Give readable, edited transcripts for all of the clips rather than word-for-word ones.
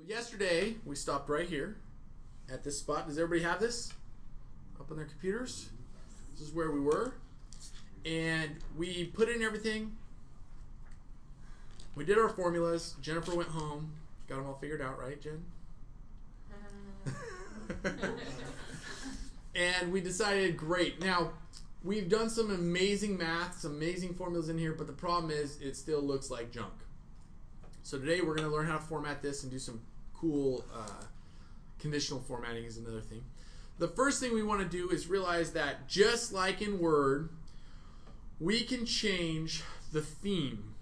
Yesterday, we stopped right here at this spot. Does everybody have this up on their computers? This is where we were. And we put in everything. We did our formulas. Jennifer went home. Got them all figured out, right, Jen? And we decided, great. Now, we've done some amazing math, some amazing formulas in here, but the problem is it still looks like junk. So today we're going to learn how to format this and do some cool conditional formatting is another thing. The first thing we want to do is realize that just like in Word, we can change the theme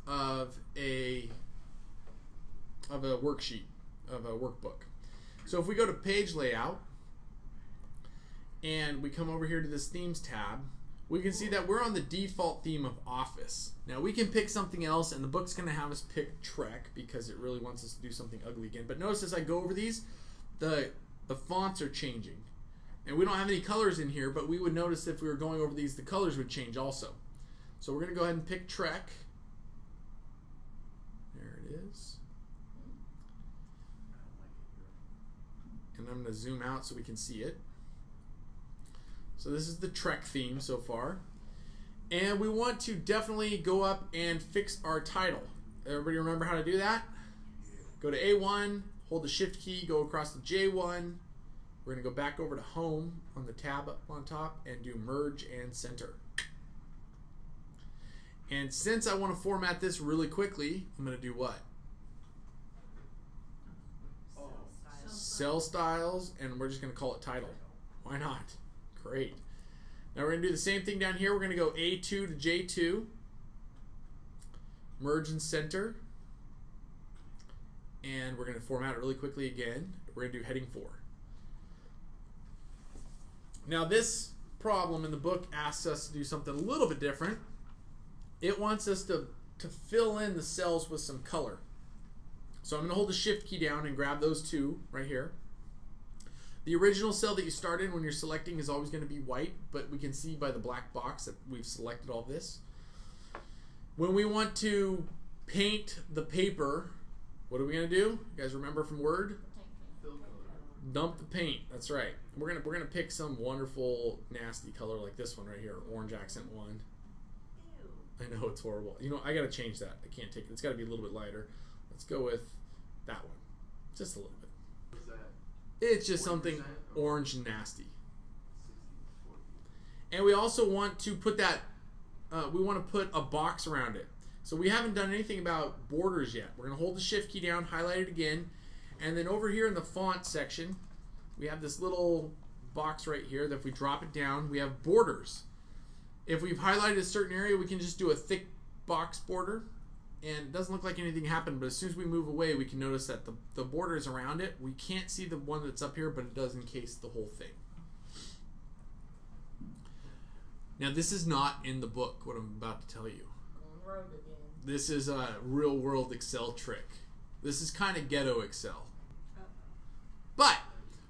of a worksheet, of a workbook. So if we go to page layout and we come over here to this themes tab, we can see that we're on the default theme of Office. Now we can pick something else, and the book's going to have us pick Trek because it really wants us to do something ugly again. But notice as I go over these, the fonts are changing. And we don't have any colors in here, but we would notice if we were going over these, the colors would change also. So we're going to go ahead and pick Trek. There it is. And I'm going to zoom out so we can see it. So this is the Trek theme so far. And we want to definitely go up and fix our title. Everybody remember how to do that? Go to A1, hold the Shift key, go across to J1. We're going to go back over to Home on the tab up on top and do Merge and Center. And since I want to format this really quickly, I'm going to do what? Cell styles, and we're just going to call it title. Why not? Great. Now we're going to do the same thing down here. We're going to go A2 to J2, merge and center, and we're going to format it really quickly again. We're going to do heading 4. Now this problem in the book asks us to do something a little bit different. It wants us to fill in the cells with some color. So I'm going to hold the Shift key down and grab those two right here. The original cell that you start in when you're selecting is always going to be white, but we can see by the black box that we've selected all this. When we want to paint the paper, what are we going to do? You guys remember from Word? Dump the paint. That's right. We're gonna pick some wonderful nasty color like this one right here, orange accent one. I know it's horrible. You know, I gotta change that. I can't take it. It's got to be a little bit lighter. Let's go with that one, just a little bit. What's that? It's just something orange and nasty. And we also want to put that. We want to put a box around it. So we haven't done anything about borders yet. We're gonna hold the Shift key down, highlight it again. And then over here in the font section, we have this little box right here that if we drop it down, we have borders. If we've highlighted a certain area, we can just do a thick box border. And it doesn't look like anything happened, but as soon as we move away, we can notice that the borders around it, we can't see the one that's up here, but it does encase the whole thing. Now this is not in the book, what I'm about to tell you. This is a real world Excel trick. This is kind of ghetto Excel. But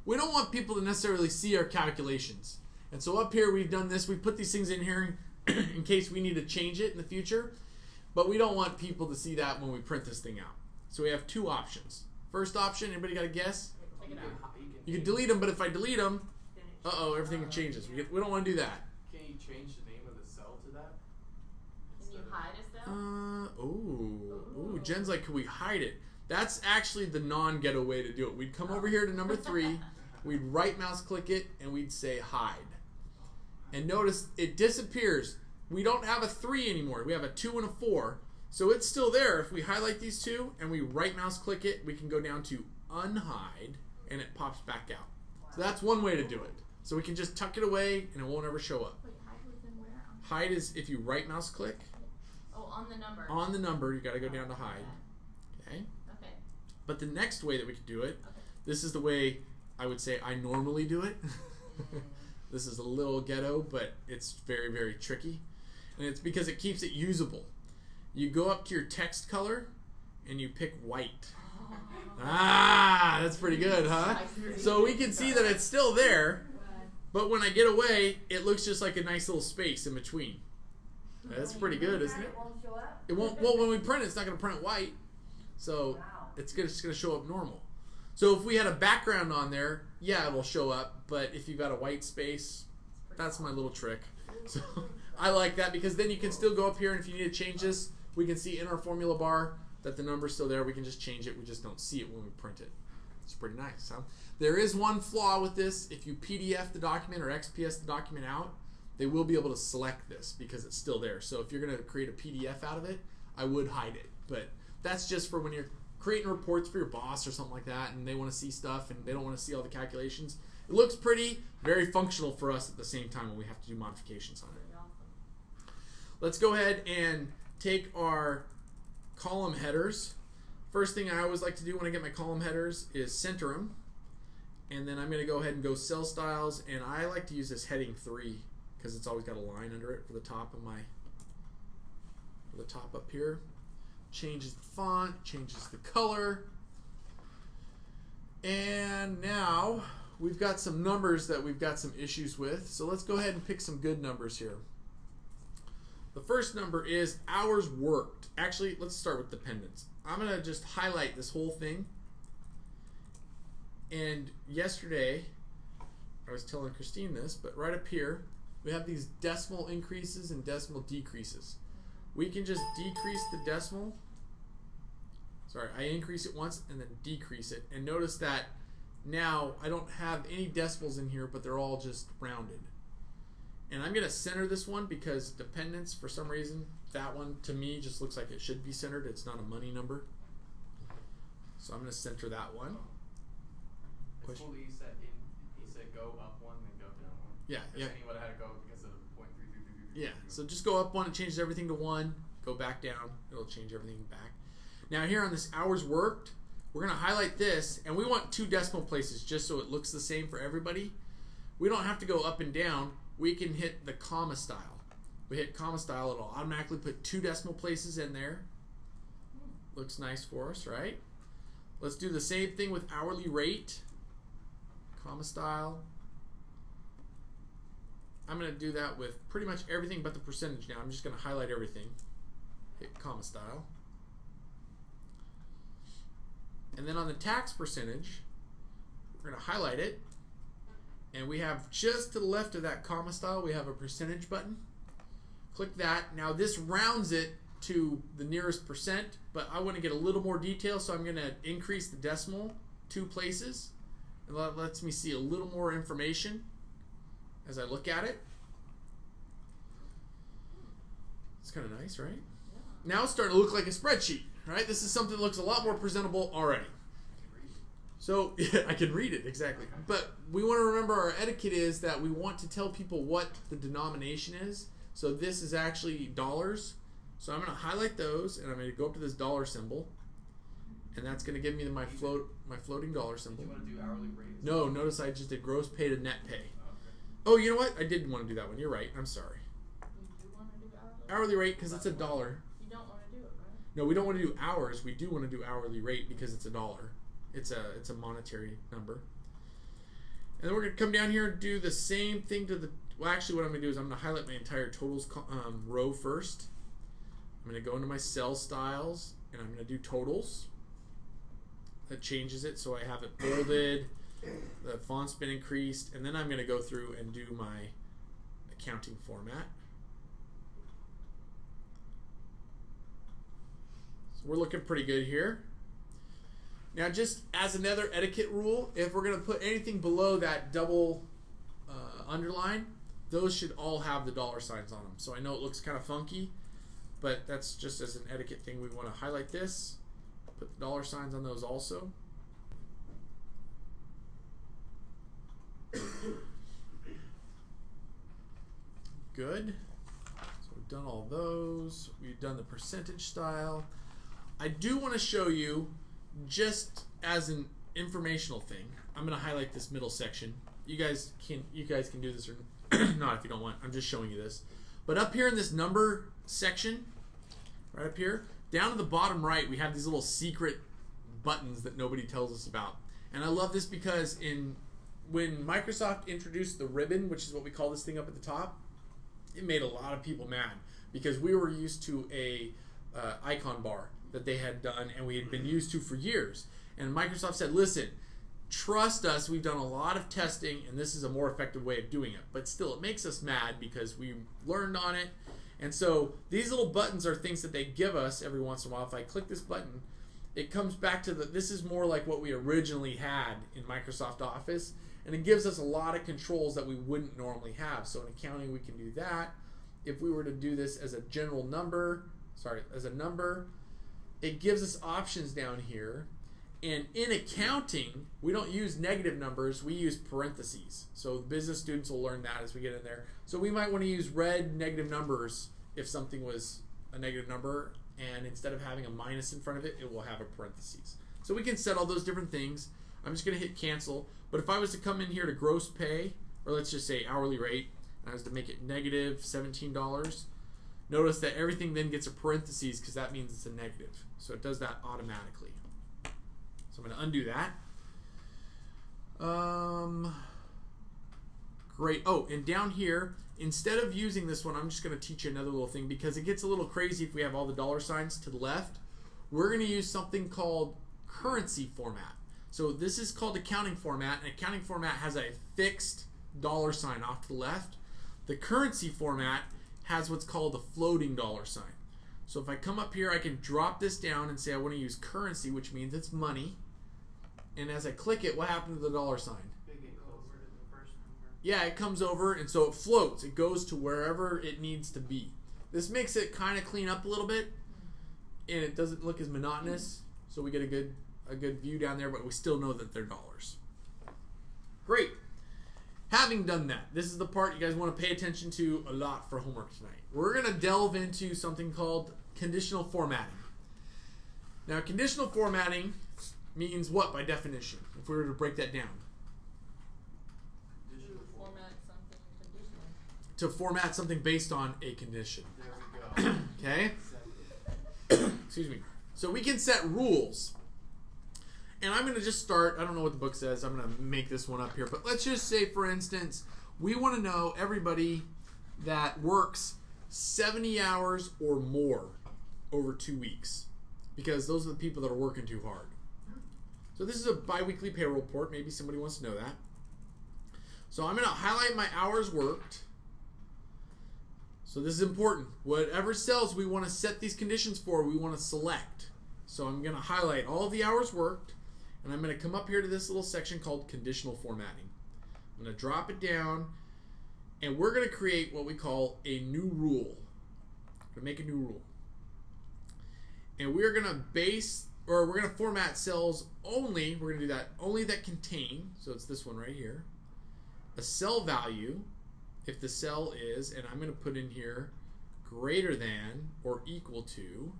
we don't want people to necessarily see our calculations. And so up here we've done this. We put these things in here in case we need to change it in the future. But we don't want people to see that when we print this thing out. So we have two options. First option, anybody got a guess? You can delete them, but if I delete them, uh-oh, everything changes. We don't want to do that. Can you change the name of the cell to that? Can you hide a cell? Ooh, Jen's like, can we hide it? That's actually the non-ghetto way to do it. We'd come over here to number 3, we'd right mouse click it, and we'd say hide. And notice it disappears. We don't have a 3 anymore. We have a 2 and a 4. So it's still there. If we highlight these two and we right mouse click it, we can go down to unhide and it pops back out. So that's one way to do it. So we can just tuck it away and it won't ever show up. Wait, hide was in where? Hide is if you right mouse click. Oh, on the number. On the number, you got to go down to hide. Okay? Okay. But the next way that we could do it, this is the way I would say I normally do it. This is a little ghetto, but it's very, very tricky. And it's because it keeps it usable. You go up to your text color and you pick white. Ah, that's pretty good, huh? So we can see that it's still there, but when I get away, it looks just like a nice little space in between. That's pretty good, isn't it? It won't. Well, when we print it, it's not going to print white. So it's just going to show up normal. So if we had a background on there, yeah, it'll show up. But if you've got a white space, that's my little trick. So I like that because then you can still go up here, and if you need to change this, we can see in our formula bar that the number's still there. We can just change it. We just don't see it when we print it. It's pretty nice, huh? There is one flaw with this. If you PDF the document or XPS the document out, they will be able to select this because it's still there. So if you're going to create a PDF out of it, I would hide it. But that's just for when you're creating reports for your boss or something like that, and they want to see stuff and they don't want to see all the calculations. It looks pretty, very functional for us at the same time when we have to do modifications on it. Let's go ahead and take our column headers. First thing I always like to do when I get my column headers is center them. And then I'm going to go ahead and go cell styles, and I like to use this heading 3 because it's always got a line under it for the top of the top up here. Changes the font, changes the color. And now we've got some numbers that we've got some issues with. So let's go ahead and pick some good numbers here. The first number is hours worked. Actually, let's start with dependents. I'm going to just highlight this whole thing. And yesterday, I was telling Christine this, but right up here, we have these decimal increases and decimal decreases. We can just decrease the decimal. Sorry, I increase it once and then decrease it. And notice that now I don't have any decimals in here, but they're all just rounded. And I'm going to center this one because dependence, for some reason, that one to me just looks like it should be centered. It's not a money number. So I'm going to center that one. It's cool that he said go up one, then go down one. Yeah, yeah. Then he would have had to go because of the 0.3333. Yeah, so just go up one, it changes everything to 1. Go back down, it'll change everything back. Now here on this hours worked, we're going to highlight this, and we want 2 decimal places just so it looks the same for everybody. We don't have to go up and down. We can hit the comma style. We hit comma style, it'll automatically put 2 decimal places in there. Looks nice for us, right? Let's do the same thing with hourly rate. Comma style. I'm going to do that with pretty much everything but the percentage now. I'm just going to highlight everything. Hit comma style. And then on the tax percentage, we're going to highlight it. And we have just to the left of that comma style, we have a percentage button. Click that. Now this rounds it to the nearest percent, but I want to get a little more detail, so I'm going to increase the decimal 2 places. And that lets me see a little more information as I look at it. It's kind of nice, right? Yeah. Now it's starting to look like a spreadsheet, right? This is something that looks a lot more presentable already. So, yeah, I can read it, exactly. But we want to remember our etiquette is that we want to tell people what the denomination is. So this is actually dollars. So I'm going to highlight those, and I'm going to go up to this dollar symbol. And that's going to give me my floating dollar symbol. Do you want to do hourly rate? No, notice I just did gross pay to net pay. Oh, okay. Oh, you know what? I didn't want to do that one. You're right. I'm sorry. You do want to do Hourly rate because it's $1. You don't want to do it, right? No, we don't want to do hours. We do want to do hourly rate because it's $1. It's a monetary number. And then we're going to come down here and do the same thing to the... Well, actually, what I'm going to do is I'm going to highlight my entire totals row first. I'm going to go into my cell styles, and I'm going to do totals. That changes it so I have it bolded, the font's been increased, and then I'm going to go through and do my accounting format. So we're looking pretty good here. Now, just as another etiquette rule, if we're going to put anything below that double underline, those should all have the dollar signs on them. So I know it looks kind of funky, but that's just as an etiquette thing. We want to highlight this, put the dollar signs on those also. Good. So we've done all those. We've done the percentage style. I do want to show you, just as an informational thing, I'm going to highlight this middle section. You guys can do this or not if you don't want. I'm just showing you this. But up here in this number section, right up here, down to the bottom right, we have these little secret buttons that nobody tells us about. And I love this because when Microsoft introduced the ribbon, which is what we call this thing up at the top, it made a lot of people mad because we were used to a icon bar that they had done and we had been used to for years. And Microsoft said, listen, trust us, we've done a lot of testing and this is a more effective way of doing it. But still, it makes us mad because we learned on it. And so these little buttons are things that they give us every once in a while. If I click this button, it comes back to this is more like what we originally had in Microsoft Office. And it gives us a lot of controls that we wouldn't normally have. So in accounting, we can do that. If we were to do this as a general number, as a number, it gives us options down here. And in accounting, we don't use negative numbers, we use parentheses. So business students will learn that as we get in there. So we might want to use red negative numbers if something was a negative number, and instead of having a minus in front of it, it will have a parentheses. So we can set all those different things. I'm just going to hit cancel. But if I was to come in here to gross pay, or let's just say hourly rate, and I was to make it negative $17, notice that everything then gets a parentheses because that means it's a negative. So it does that automatically. So I'm going to undo that. Great. Oh, and down here, instead of using this one, I'm just going to teach you another little thing because it gets a little crazy if we have all the dollar signs to the left. We're going to use something called currency format. So this is called accounting format, and accounting format has a fixed dollar sign off to the left. The currency format has what's called a floating dollar sign. So if I come up here, I can drop this down and say I want to use currency, which means it's money. And as I click it, what happened to the dollar sign? Yeah, it comes over, and so it floats. It goes to wherever it needs to be. This makes it kind of clean up a little bit, and it doesn't look as monotonous. So we get a good view down there, but we still know that they're dollars. Great. Having done that, this is the part you guys want to pay attention to a lot for homework tonight. We're going to delve into something called conditional formatting. Now, conditional formatting means what by definition, if we were to break that down? Format something conditional. To format something based on a condition. There we go. Okay? Excuse me. So we can set rules. And I'm going to just start, I don't know what the book says, I'm going to make this one up here, but let's just say, for instance, we want to know everybody that works 70 hours or more over 2 weeks, because those are the people that are working too hard. So this is a bi-weekly payroll report, maybe somebody wants to know that. So I'm going to highlight my hours worked. So this is important. Whatever cells we want to set these conditions for, we want to select. So I'm going to highlight all of the hours worked, and I'm going to come up here to this little section called conditional formatting. I'm going to drop it down, and we're going to create what we call a new rule. We're going to make a new rule. And we're going to format cells only, we're going to do that, only that contain, so it's this one right here, a cell value, if the cell is, and I'm going to put in here, greater than or equal to,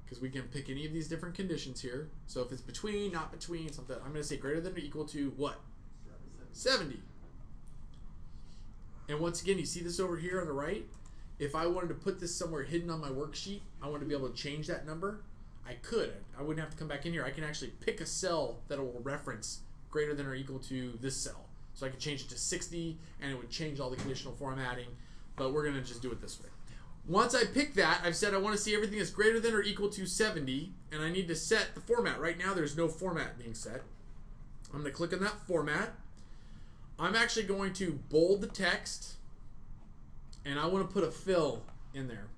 because we can pick any of these different conditions here. So if it's between, not between, something, I'm going to say greater than or equal to what? 70. And once again, you see this over here on the right? If I wanted to put this somewhere hidden on my worksheet, I want to be able to change that number, I could. I wouldn't have to come back in here. I can actually pick a cell that will reference greater than or equal to this cell. So I could change it to 60, and it would change all the conditional formatting, but we're going to just do it this way. Once I pick that, I've said I want to see everything that's greater than or equal to 70, and I need to set the format. Right now, there's no format being set. I'm going to click on that format. I'm actually going to bold the text, and I want to put a fill in there.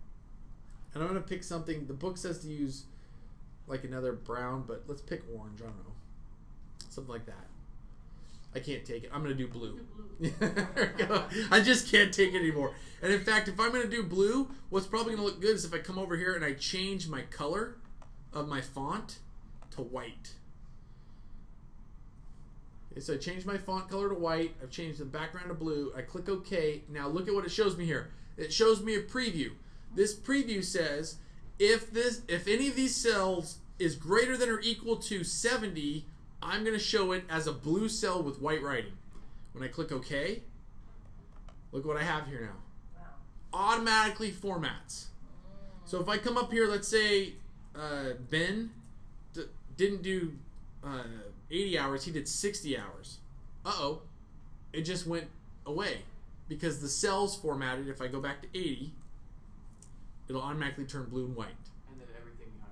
And I'm going to pick something. The book says to use like another brown, but let's pick orange. I don't know. Something like that. I can't take it. I'm going to do blue. There we go. I just can't take it anymore. And in fact, if I'm going to do blue, what's probably going to look good is if I come over here and I change my color of my font to white. Okay, so I changed my font color to white. I've changed the background to blue. I click OK. Now look at what it shows me here. It shows me a preview. This preview says if any of these cells is greater than or equal to 70, I'm going to show it as a blue cell with white writing. When I click OK, look what I have here now. Wow. Automatically formats. So if I come up here, let's say Ben didn't do 80 hours, he did 60 hours. Uh-oh, it just went away because the cells formatted. If I go back to 80, it'll automatically turn blue and white. And then everything behind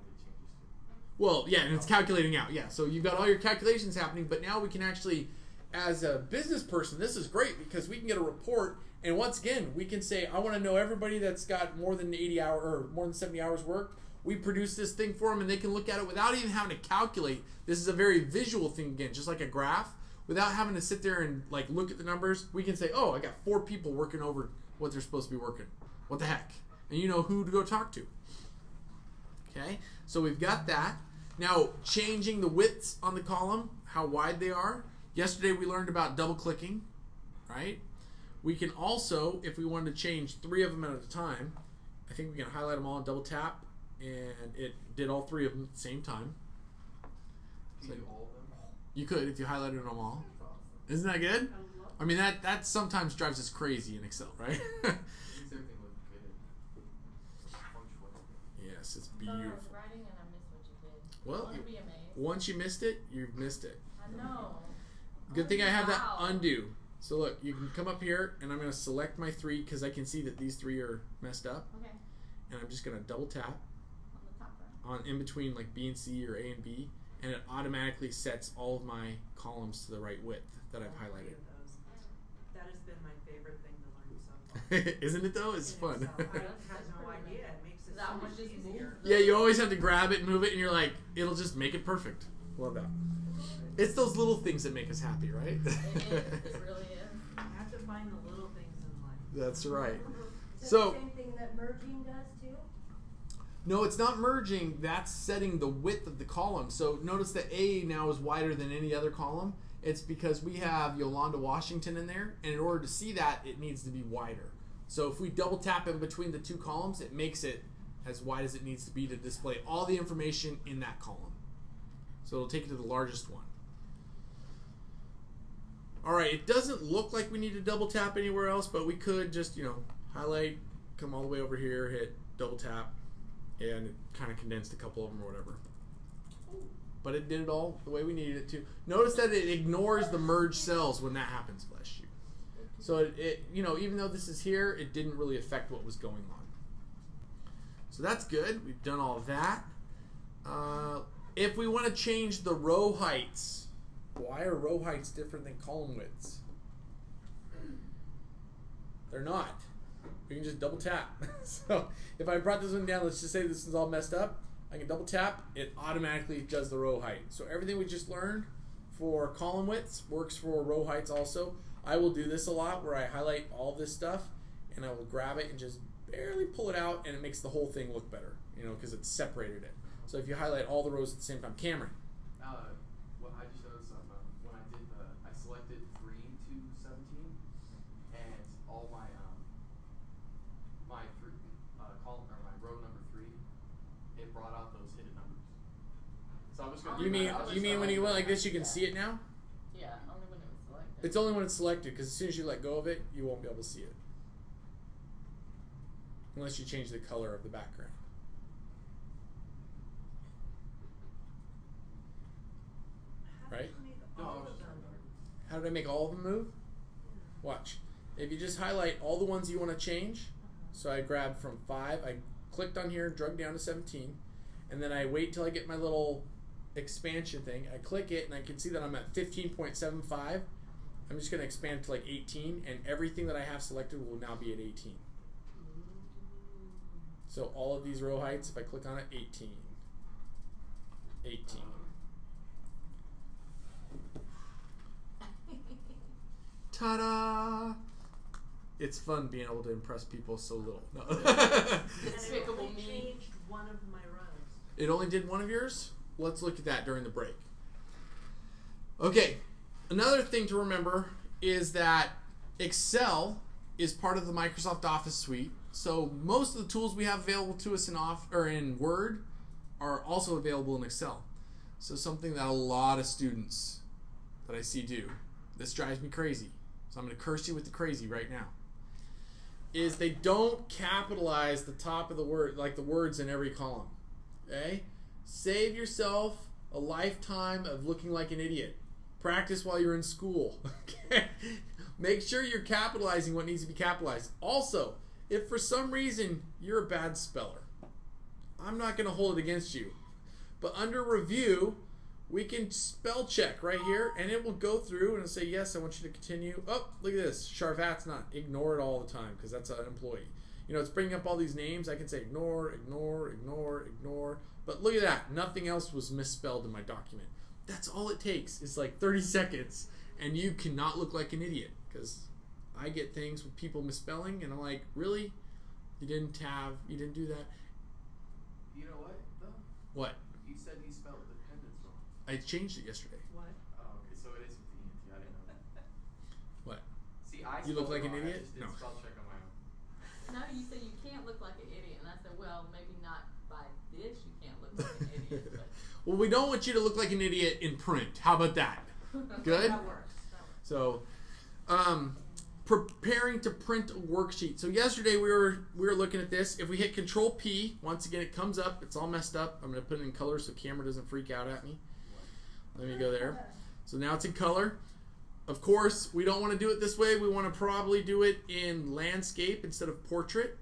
Well, yeah, and it's calculating out. Yeah, so you've got all your calculations happening, but now we can actually, as a business person, this is great because we can get a report, and once again, we can say, I want to know everybody that's got more than 80 hours or more than 70 hours worked. We produce this thing for them, and they can look at it without even having to calculate. This is a very visual thing again, just like a graph. Without having to sit there and like look at the numbers, we can say, oh, I got 4 people working over what they're supposed to be working. What the heck? And you know who to go talk to. Okay, so we've got that. Now, changing the widths on the column, how wide they are. Yesterday we learned about double clicking, right? We can also, if we wanted to change 3 of them at a time, I think we can highlight them all and double tap, and it did all 3 of them at the same time. Can you do all of them? You could if you highlighted them all. Isn't that good? I mean, that sometimes drives us crazy in Excel, right? Makes everything look good. Yes, it's I beautiful. was writing and I missed what you did. Well, I want to be amazed. once you missed it, you've missed it. I know. Good thing I have that Wow. undo. So look, you can come up here, and I'm going to select my 3 because I can see that these 3 are messed up. Okay. And I'm just going to double tap On the top right. on in between like B and C or A and B, and it automatically sets all of my columns to the right width that I've highlighted. That has been my favorite thing to learn so far. Isn't it though? It's In fun. Excel. I had no idea. It makes it That so one much just easier. Yeah, you always have to grab it and move it, and you're like, it'll just make it perfect. Love that. It's those little things that make us happy, right? It is. It really is. I have to find the little things in life. That's right. Is So- that the same thing that merging does too? No, it's not merging. That's setting the width of the column. So notice that A now is wider than any other column. It's because we have Yolanda Washington in there, and in order to see that, it needs to be wider. So if we double tap in between the 2 columns, it makes it as wide as it needs to be to display all the information in that column. So it'll take you to the largest one. All right, it doesn't look like we need to double tap anywhere else, but we could just, highlight, come all the way over here, hit double tap, and it kind of condensed a couple of them or whatever. But it did it all the way we needed it to. Notice that it ignores the merge cells when that happens, bless you. So it even though this is here, it didn't really affect what was going on. So that's good. We've done all of that. If we want to change the row heights, why are row heights different than column widths? They're not. We can just double tap. So if I brought this one down, let's just say this is all messed up. I can double tap. It automatically does the row height. So everything we just learned for column widths works for row heights also. I will do this a lot where I highlight all this stuff and I will grab it and just barely pull it out, and it makes the whole thing look better, because it's separated it. So if you highlight all the rows at the same time, Cameron. What I just noticed when I did I selected 3 to 17, and all my column or my row number 3, it brought out those hidden numbers. So I'm just gonna. You mean when you went like this, you can see it now? Yeah, only when it was selected. It's only when it's selected, because as soon as you let go of it, you won't be able to see it. Unless you change the color of the background. Right? No, I was just trying to. How did I make all of them move? Watch. If you just highlight all the ones you want to change, so I grabbed from 5, I clicked on here, drug down to 17, and then I wait till I get my little expansion thing. I click it, and I can see that I'm at 15.75. I'm just going to expand to like 18, and everything that I have selected will now be at 18. So all of these row heights, if I click on it, 18. 18. Ta-da! It's fun being able to impress people so little. No. Despicable And it me. only changed one of my rows. It only did one of yours? Let's look at that during the break. Okay, another thing to remember is that Excel is part of the Microsoft Office suite. So most of the tools we have available to us in Word are also available in Excel. So something that a lot of students that I see do, this drives me crazy. So I'm going to curse you with the crazy right now, is they don't capitalize the top of the word, like the words in every column. Okay? Save yourself a lifetime of looking like an idiot. Practice while you're in school. Okay? Make sure you're capitalizing what needs to be capitalized. Also, if for some reason you're a bad speller, I'm not going to hold it against you. But under review, we can spell check right here, and it will go through and it'll say, yes, I want you to continue. Oh, look at this. Charvat's not. Ignore it all the time because that's an employee. You know, it's bringing up all these names. I can say ignore, ignore, ignore, ignore. But look at that. Nothing else was misspelled in my document. That's all it takes. It's like 30 seconds, and you cannot look like an idiot because I get things with people misspelling, and I'm like, really? You didn't do that? You know what, though? What? You said you spelled dependence wrong. I changed it yesterday. What? Oh, okay, so it is with the ENT. I didn't know that. What? See, I You look spelled like an wrong. idiot? I just did No. spell check on my own. No, you said you can't look like an idiot, and I said, well, maybe not by this. You can't look like an idiot, but Well, we don't want you to look like an idiot in print. How about that? Good? That works. That works. So, preparing to print a worksheet. So yesterday we were looking at this. If we hit Control P, once again it comes up. It's all messed up. I'm going to put it in color so the camera doesn't freak out at me. Let me go there. So now it's in color. Of course, we don't want to do it this way. We want to probably do it in landscape instead of portrait.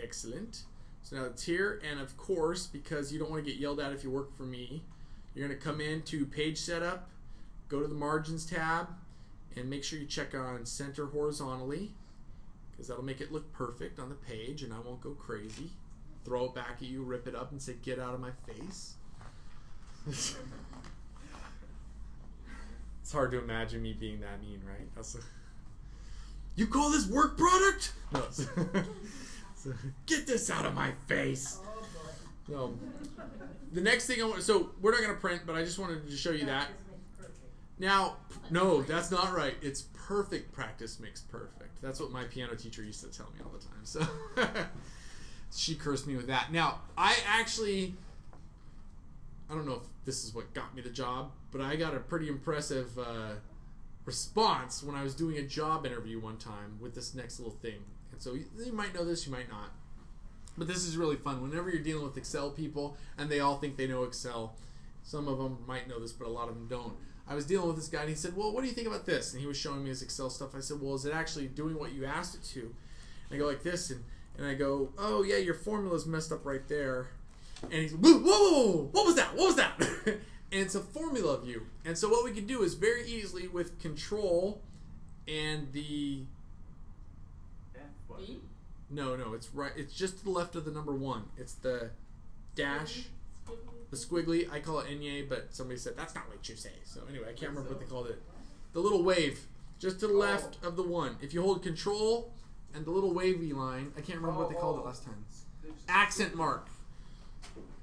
Excellent. So now it's here, and of course, because you don't want to get yelled at if you work for me, you're going to come into Page Setup, go to the Margins tab, and make sure you check on Center Horizontally, because that'll make it look perfect on the page, and I won't go crazy. Throw it back at you, rip it up, and say, get out of my face. It's hard to imagine me being that mean, right? You call this work product? No. So, get this out of my face. Oh boy. So, the next thing I want, so we're not going to print, but I just wanted to show you that. Practice makes perfect. Now, no, that's not right. It's perfect practice makes perfect. That's what my piano teacher used to tell me all the time. So, she cursed me with that. Now, I don't know if this is what got me the job, but I got a pretty impressive response when I was doing a job interview one time with this next little thing. And so you might know this, you might not. But this is really fun. Whenever you're dealing with Excel people and they all think they know Excel, some of them might know this, but a lot of them don't. I was dealing with this guy and he said, well, what do you think about this? And he was showing me his Excel stuff. I said, well, is it actually doing what you asked it to? And I go like this, and I go, oh, yeah, your formula's messed up right there. And he's, whoa, whoa, whoa, what was that? What was that? And it's a formula view. And so what we can do is very easily with Control and the... B? No, it's right. It's just to the left of the number 1. It's the dash, the squiggly. I call it enye, but somebody said that's not what you say. So anyway, I can't remember what they called it. The little wave, just to the left of the 1. If you hold Control and the little wavy line, I can't remember what they called it last time. Accent mark.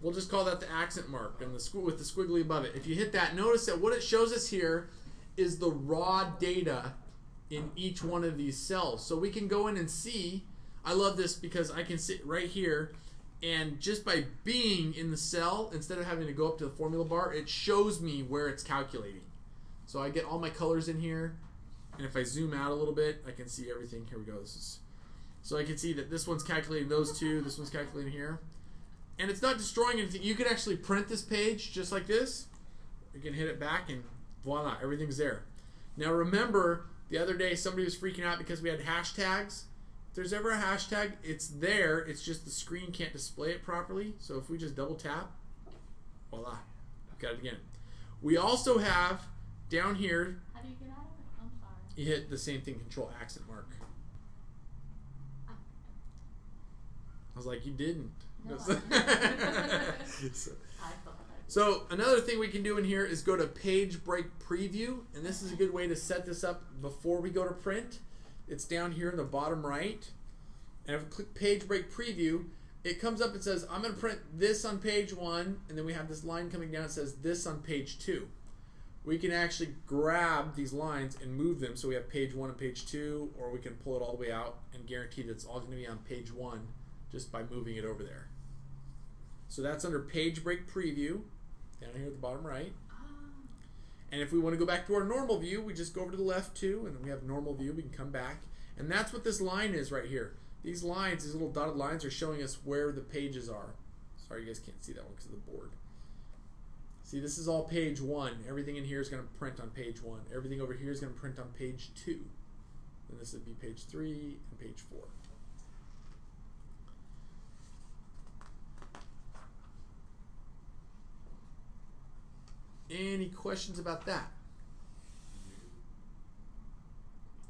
We'll just call that the accent mark, and with the squiggly above it. If you hit that, notice that what it shows us here is the raw data in each one of these cells. So we can go in and see. I love this because I can sit right here, and just by being in the cell, instead of having to go up to the formula bar, it shows me where it's calculating. So I get all my colors in here, and if I zoom out a little bit, I can see everything. Here we go. So I can see that this one's calculating those two, this one's calculating here. And it's not destroying anything. You can actually print this page just like this. You can hit it back, and voila, everything's there. Now remember, the other day somebody was freaking out because we had hashtags. If there's ever a hashtag, it's there. It's just the screen can't display it properly. So if we just double tap, voila, got it again. We also have down here, How do you get out of it? I'm sorry. you hit the same thing, Control accent mark. I was like, you didn't. No, So- I thought I So another thing we can do in here is go to Page Break Preview, and this is a good way to set this up before we go to print. It's down here in the bottom right, and if we click Page Break Preview, it comes up and says, I'm going to print this on page 1, and then we have this line coming down that says this on page 2. We can actually grab these lines and move them so we have page 1 and page 2, or we can pull it all the way out and guarantee that it's all going to be on page 1 just by moving it over there. So that's under Page Break Preview, down here at the bottom right. And if we want to go back to our normal view, we just go over to the left too, and then we have normal view. We can come back. And that's what this line is right here. These lines, these little dotted lines, are showing us where the pages are. Sorry you guys can't see that one because of the board. See, this is all page 1. Everything in here is going to print on page 1. Everything over here is going to print on page 2. And this would be page 3 and page 4. Any questions about that?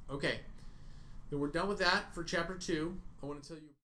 Okay. Then we're done with that for chapter 2. I want to tell you